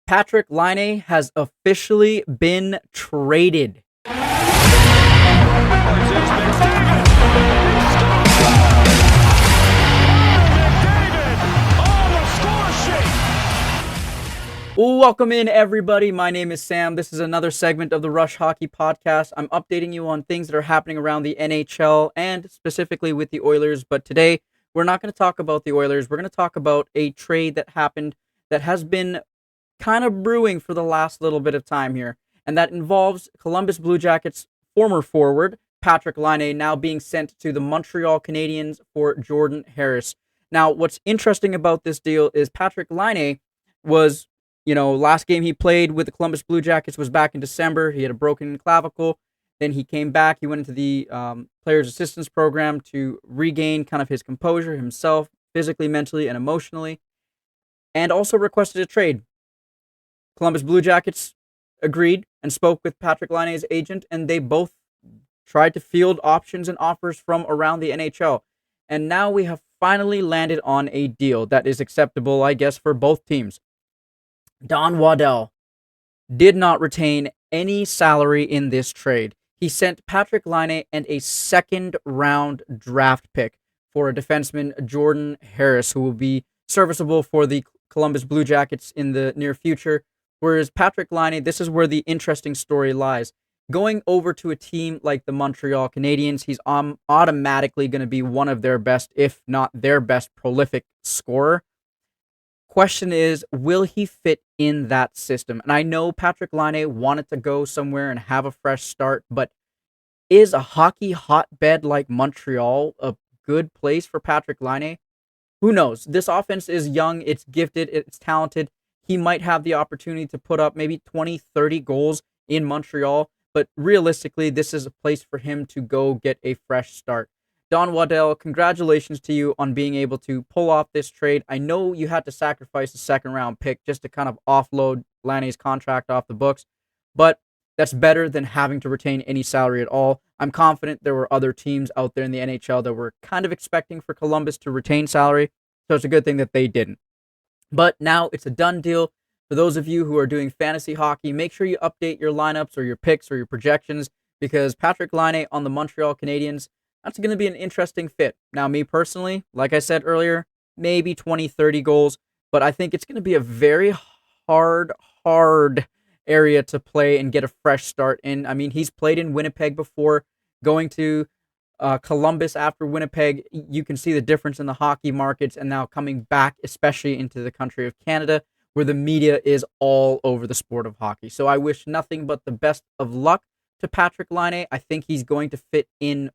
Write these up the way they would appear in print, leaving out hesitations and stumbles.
Patrik Laine has officially been traded. Welcome in, everybody. My name is Sam. This is another segment of the Rush Hockey Podcast. I'm updating you on things that are happening around the NHL and specifically with the Oilers. But today, we're not going to talk about the Oilers. We're going to talk about a trade that happened that has been kind of brewing for the last little bit of time here. And that involves Columbus Blue Jackets former forward, Patrik Laine, now being sent to the Montreal Canadiens for Jordan Harris. Now, what's interesting about this deal is Patrik Laine was, last game he played with the Columbus Blue Jackets was back in December. He had a broken clavicle. Then he came back. He went into the Players Assistance Program to regain kind of his composure himself, physically, mentally, and emotionally, and also requested a trade. Columbus Blue Jackets agreed and spoke with Patrik Laine's agent, and they both tried to field options and offers from around the NHL. And now we have finally landed on a deal that is acceptable, I guess, for both teams. Don Waddell did not retain any salary in this trade. He sent Patrik Laine and a second-round draft pick for a defenseman, Jordan Harris, who will be serviceable for the Columbus Blue Jackets in the near future. Whereas Patrik Laine, this is where the interesting story lies. Going over to a team like the Montreal Canadiens, he's automatically going to be one of their best, if not their best, prolific scorer. Question is, will he fit in that system? And I know Patrik Laine wanted to go somewhere and have a fresh start, but is a hockey hotbed like Montreal a good place for Patrik Laine? Who knows? This offense is young, it's gifted, it's talented. He might have the opportunity to put up maybe 20, 30 goals in Montreal, but realistically, this is a place for him to go get a fresh start. Don Waddell, congratulations to you on being able to pull off this trade. I know you had to sacrifice a second-round pick just to kind of offload Laine's contract off the books, but that's better than having to retain any salary at all. I'm confident there were other teams out there in the NHL that were kind of expecting for Columbus to retain salary, so it's a good thing that they didn't. But now it's a done deal. For those of you who are doing fantasy hockey, make sure you update your lineups or your picks or your projections, because Patrik Laine on the Montreal Canadiens, that's going to be an interesting fit. Now, me personally, like I said earlier, maybe 20, 30 goals, but I think it's going to be a very hard area to play and get a fresh start in. I mean, he's played in Winnipeg before. Going to Columbus after Winnipeg, you can see the difference in the hockey markets, and now coming back, especially into the country of Canada, where the media is all over the sport of hockey. So I wish nothing but the best of luck to Patrik Laine. I think he's going to fit in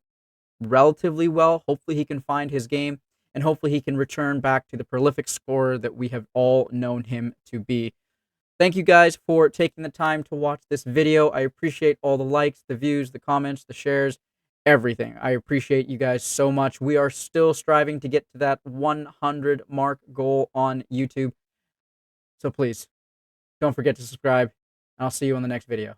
relatively well. Hopefully he can find his game, and hopefully he can return back to the prolific scorer that we have all known him to be. Thank you guys for taking the time to watch this video. I appreciate all the likes, the views, the comments, the shares, everything. I appreciate you guys so much. We are still striving to get to that 100 mark goal on YouTube. So please, don't forget to subscribe, and I'll see you in the next video.